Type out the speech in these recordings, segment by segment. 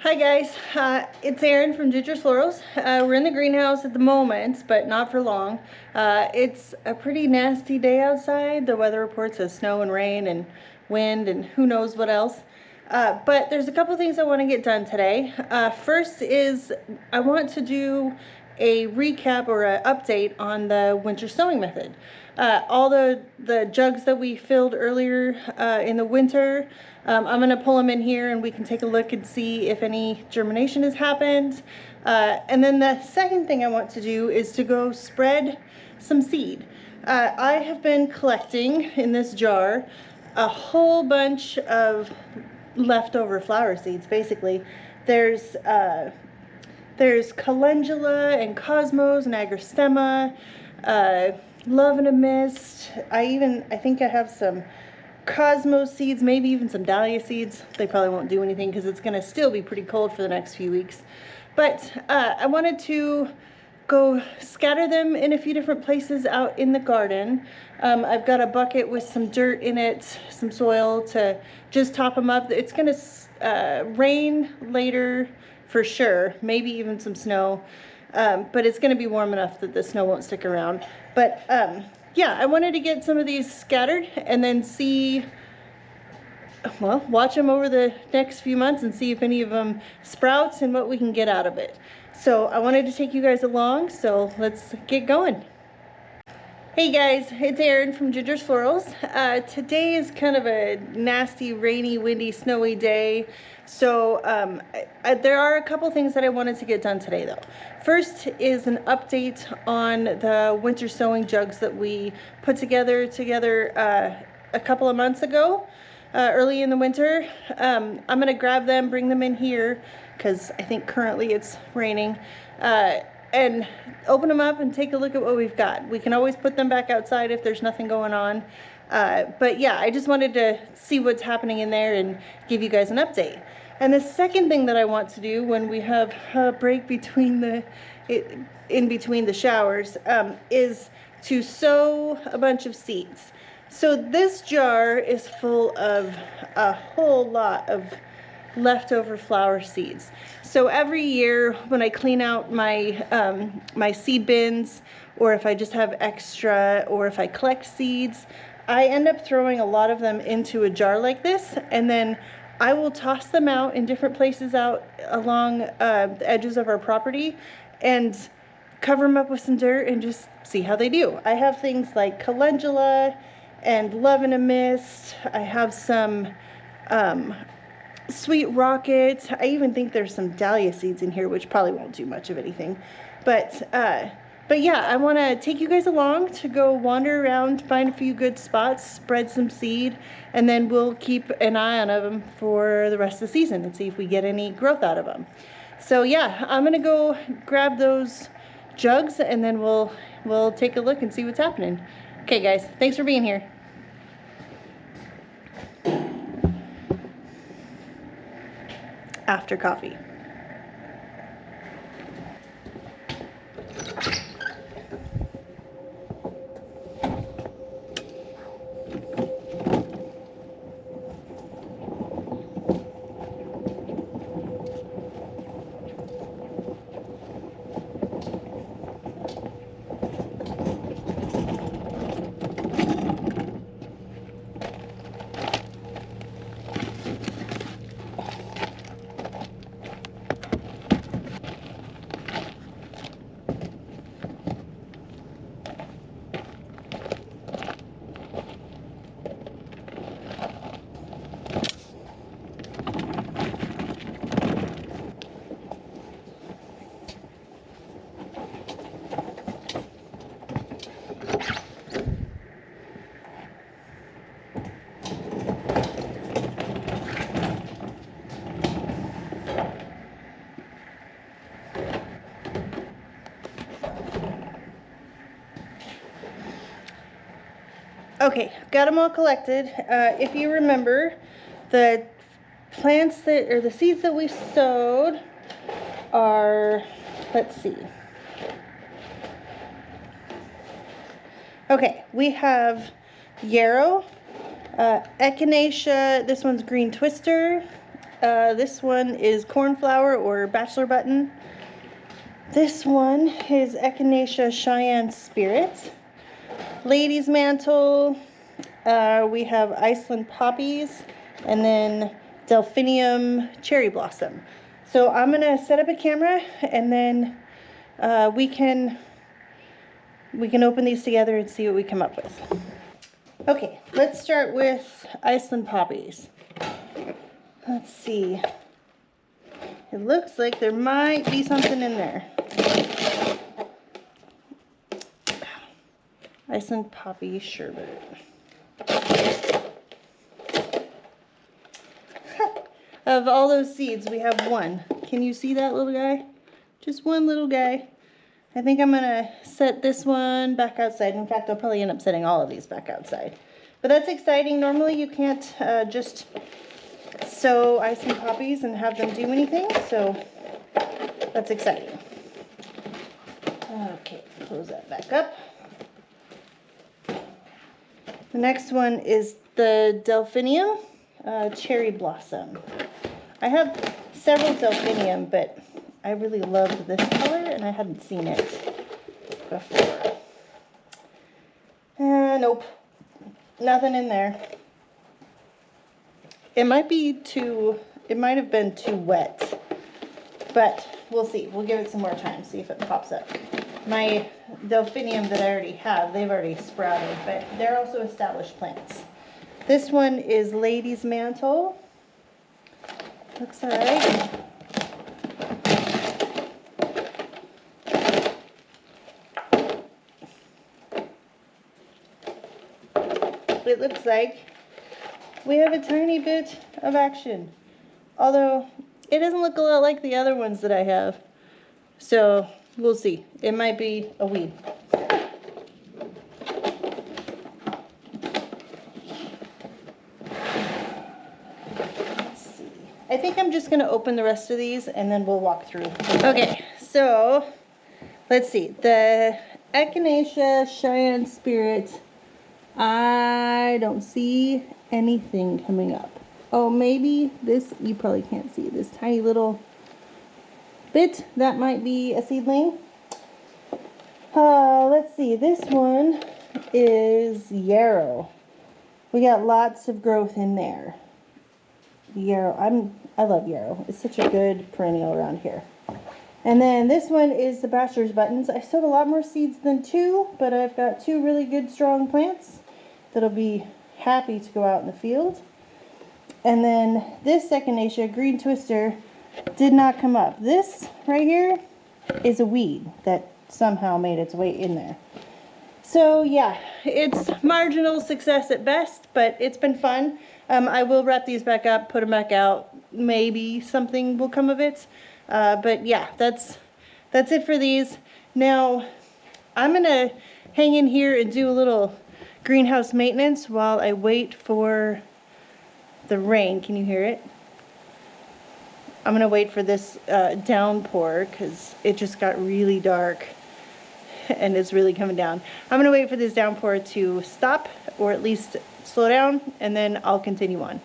Hi guys, it's Erin from Ginger Florals. We're in the greenhouse at the moment, but not for long. It's a pretty nasty day outside. The weather report says snow and rain and wind and who knows what else. But there's a couple things I want to get done today. First is I want to do a recap or an update on the winter sowing method. All the jugs that we filled earlier in the winter, I'm going to pull them in here and we can take a look and see if any germination has happened. And then the second thing I want to do is to go spread some seed. I have been collecting in this jar a whole bunch of leftover flower seeds. Basically, there's calendula and cosmos and agrostemma, love and a mist. I think I have some cosmos seeds, maybe even some dahlia seeds. They probably won't do anything because it's going to still be pretty cold for the next few weeks. But I wanted to go scatter them in a few different places out in the garden. I've got a bucket with some dirt in it, some soil to just top them up. It's going to rain later for sure, maybe even some snow, but it's going to be warm enough that the snow won't stick around. But yeah, I wanted to get some of these scattered and then see, well, watch them over the next few months and see if any of them sprouts and what we can get out of it. So I wanted to take you guys along, so let's get going. Hey guys, it's Erin from Ginger's Florals. Today is kind of a nasty, rainy, windy, snowy day. So there are a couple things that I wanted to get done today though. First is an update on the winter sowing jugs that we put together a couple of months ago, early in the winter. I'm gonna grab them, bring them in here, because I think currently it's raining, and open them up and take a look at what we've got. We can always put them back outside if there's nothing going on. But yeah, I just wanted to see what's happening in there and give you guys an update. And the second thing that I want to do when we have a break between in between the showers is to sow a bunch of seeds. So this jar is full of a whole lot of leftover flower seeds. So every year when I clean out my my seed bins, or if I just have extra, or if I collect seeds, I end up throwing a lot of them into a jar like this, and then I will toss them out in different places out along the edges of our property and cover them up with some dirt and just see how they do. I have things like calendula and love and a mist. I have some sweet rockets. I even think there's some dahlia seeds in here, which probably won't do much of anything. But yeah, I want to take you guys along to go wander around, find a few good spots, spread some seed, and then we'll keep an eye on them for the rest of the season and see if we get any growth out of them. So yeah, I'm gonna go grab those jugs and then we'll take a look and see what's happening. Okay guys, thanks for being here. After coffee. Okay, got them all collected. If you remember, the plants that, or the seeds that we sowed are, let's see. Okay, we have yarrow, echinacea, this one's green twister, This one is cornflower or bachelor button. This one is Echinacea Cheyenne Spirit. Lady's mantle. We have Iceland poppies, and then Delphinium cherry blossom. So I'm gonna set up a camera, and then we can open these together and see what we come up with. Okay, let's start with Iceland poppies. Let's see. It looks like there might be something in there. Iceland poppy sherbet. Of all those seeds, we have one. Can you see that little guy? Just one little guy. I think I'm gonna set this one back outside. In fact, I'll probably end up setting all of these back outside. But that's exciting. Normally you can't just sow Iceland poppies and have them do anything, so that's exciting. Okay, close that back up. The next one is the Delphinium cherry blossom. I have several Delphinium, but I really loved this color and I hadn't seen it before. Nope, nothing in there. It might have been too wet, but we'll see. We'll give it some more time, see if it pops up. My Delphinium that I already have, they've already sprouted, but they're also established plants. This one is Lady's Mantle. Looks alright. It looks like we have a tiny bit of action, although it doesn't look a lot like the other ones that I have, so we'll see. It might be a weed. Let's see. I think I'm just going to open the rest of these and then we'll walk through. Okay, so let's see. The Echinacea Cheyenne Spirit, I don't see anything coming up. Oh, maybe this, you probably can't see this tiny little bit. That might be a seedling. Let's see. This one is yarrow. We got lots of growth in there. Yarrow. I love yarrow. It's such a good perennial around here. And then this one is the bachelor's buttons. I sowed a lot more seeds than two, but I've got two really good strong plants that'll be happy to go out in the field. And then this Echinacea green twister did not come up. This right here is a weed that somehow made its way in there. So yeah, it's marginal success at best, but it's been fun. I will wrap these back up, put them back out. Maybe something will come of it. But yeah, that's it for these. Now, I'm gonna hang in here and do a little greenhouse maintenance while I wait for the rain. Can you hear it? I'm gonna wait for this downpour because it just got really dark and it's really coming down. I'm gonna wait for this downpour to stop, or at least slow down, and then I'll continue on.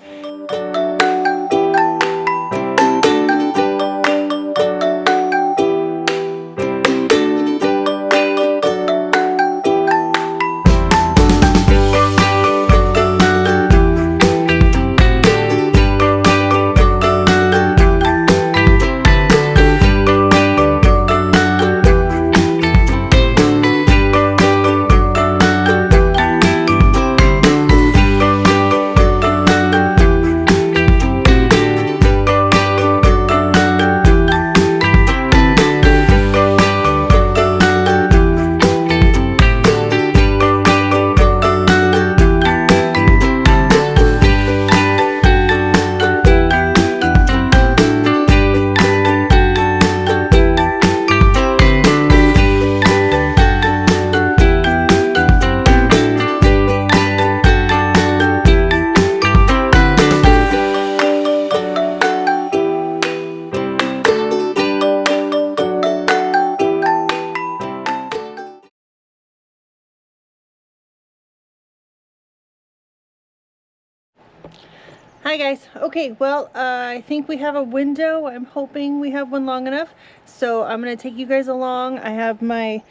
Hi guys. Okay, well, I think we have a window. I'm hoping we have one long enough. So I'm gonna take you guys along. I have my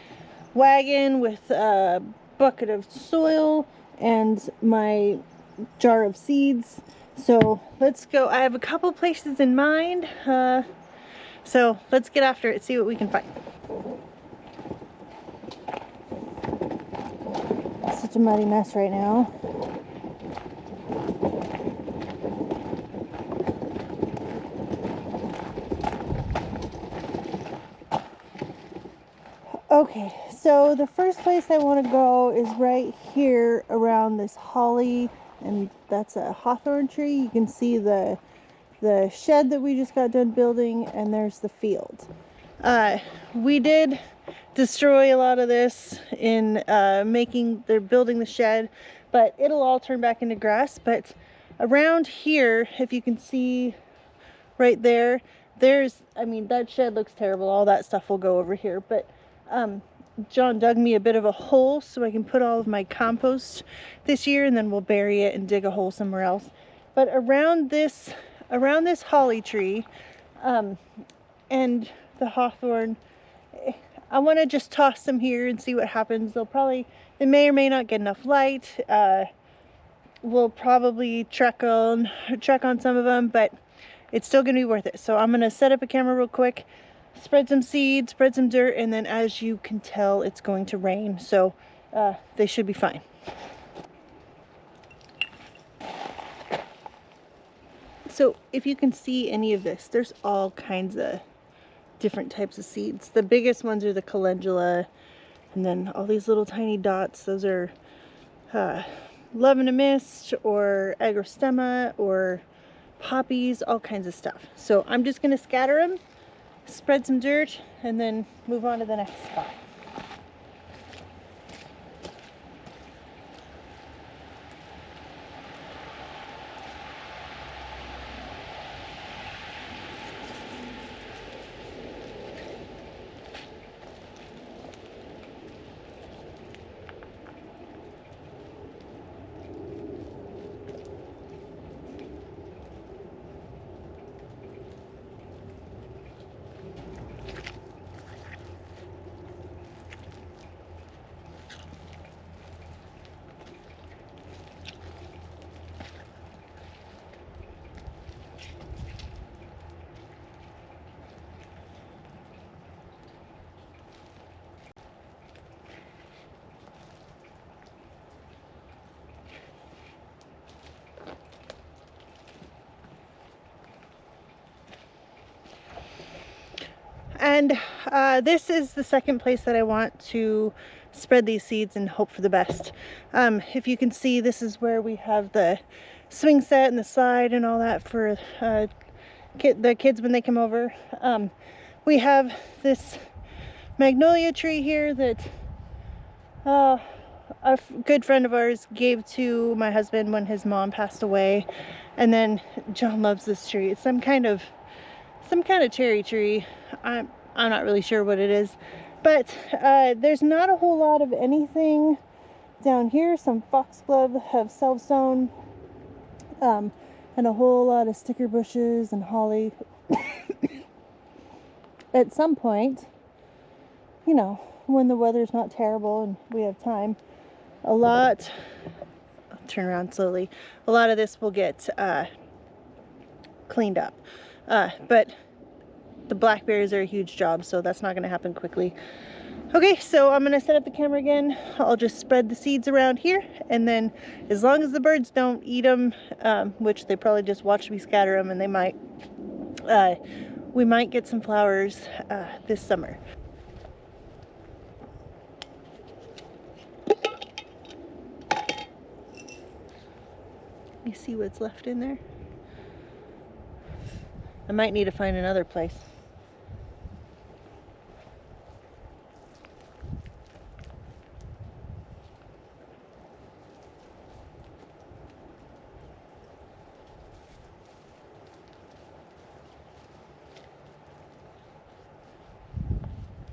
wagon with a bucket of soil and my jar of seeds. So let's go. I have a couple places in mind. So let's get after it, see what we can find. It's such a muddy mess right now. Okay, so the first place I want to go is right here around this holly, and that's a hawthorn tree. You can see the shed that we just got done building, and there's the field. We did destroy a lot of this in building the shed, but it'll all turn back into grass. But around here, if you can see right there, I mean, that shed looks terrible. All that stuff will go over here, but John dug me a bit of a hole so I can put all of my compost this year, and then we'll bury it and dig a hole somewhere else. But around this holly tree and the hawthorn, I want to just toss them here and see what happens. They may or may not get enough light. We'll probably check on some of them, but it's still going to be worth it. So I'm going to set up a camera real quick, spread some seed, spread some dirt, and then as you can tell, it's going to rain. So they should be fine. So if you can see any of this, there's all kinds of different types of seeds. The biggest ones are the calendula, and then all these little tiny dots, those are love and a mist or agrostemma or poppies, all kinds of stuff. So I'm just going to scatter them, spread some dirt, and then move on to the next spot. And this is the second place that I want to spread these seeds and hope for the best. If you can see, this is where we have the swing set and the slide and all that for the kids when they come over. We have this magnolia tree here that a good friend of ours gave to my husband when his mom passed away. And then John loves this tree. It's some kind of cherry tree. I'm not really sure what it is, but there's not a whole lot of anything down here. Some foxglove have self-sown, and a whole lot of sticker bushes and holly. At some point, you know, when the weather's not terrible and we have time, I'll turn around slowly, a lot of this will get cleaned up, but the blackberries are a huge job, so that's not going to happen quickly. Okay, so I'm going to set up the camera again. I'll just spread the seeds around here, and then as long as the birds don't eat them, which they probably just watch me scatter them, and they might, we might get some flowers this summer. You see what's left in there? I might need to find another place.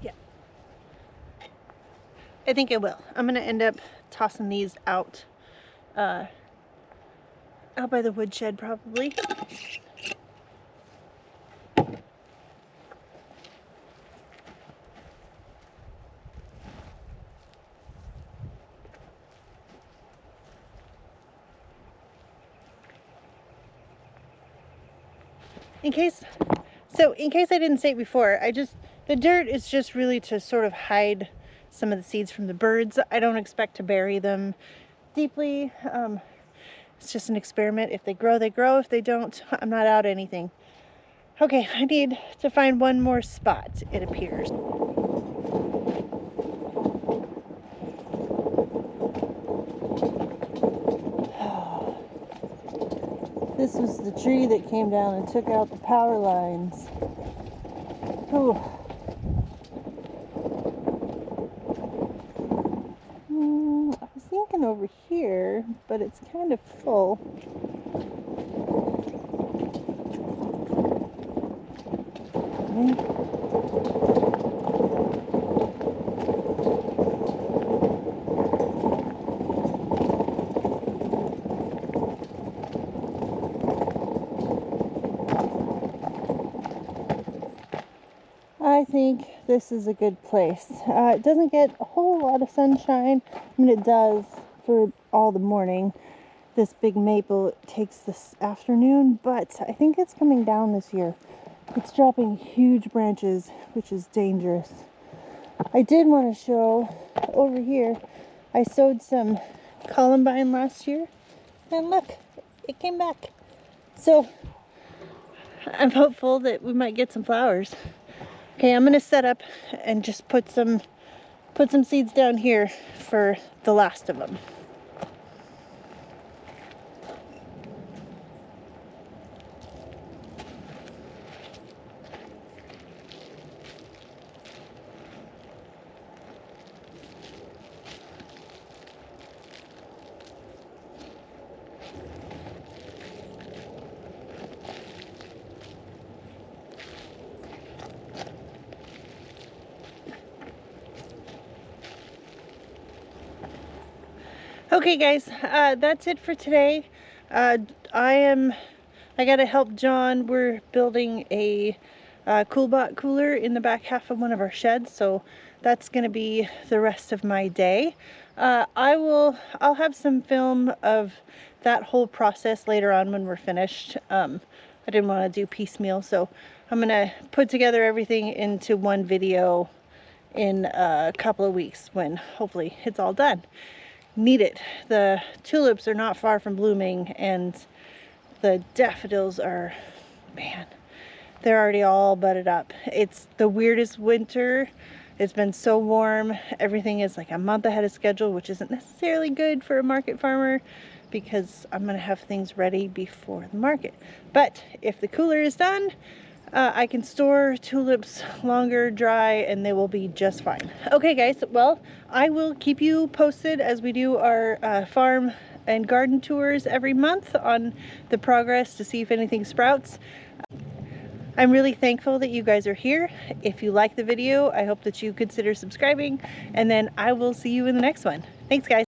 Yeah, I think I will. I'm gonna end up tossing these out out by the woodshed probably. In case I didn't say it before, the dirt is just really to sort of hide some of the seeds from the birds. I don't expect to bury them deeply. It's just an experiment. If they grow, they grow. If they don't, I'm not out anything. Okay, I need to find one more spot, it appears. This was the tree that came down and took out the power lines. Oh. I was thinking over here, but it's kind of full. Okay. I think this is a good place. It doesn't get a whole lot of sunshine. I mean, it does for all the morning. This big maple takes this afternoon, but I think it's coming down this year. It's dropping huge branches, which is dangerous. I did want to show over here, I sowed some columbine last year, and look, it came back. So I'm hopeful that we might get some flowers. Okay, I'm gonna set up and just put some seeds down here for the last of them. Okay guys, that's it for today. I gotta help John. We're building a CoolBot cooler in the back half of one of our sheds, so that's gonna be the rest of my day. I'll have some film of that whole process later on when we're finished. I didn't want to do piecemeal, so I'm gonna put together everything into one video in a couple of weeks when hopefully it's all done. Need it. The tulips are not far from blooming, and the daffodils are, man, they're already all budded up. It's the weirdest winter. It's been so warm. Everything is like a month ahead of schedule, which isn't necessarily good for a market farmer because I'm gonna have things ready before the market. But if the cooler is done, I can store tulips longer dry and they will be just fine. Okay guys, well, I will keep you posted as we do our farm and garden tours every month on the progress to see if anything sprouts. I'm really thankful that you guys are here. If you like the video, I hope that you consider subscribing, and then I will see you in the next one. Thanks guys.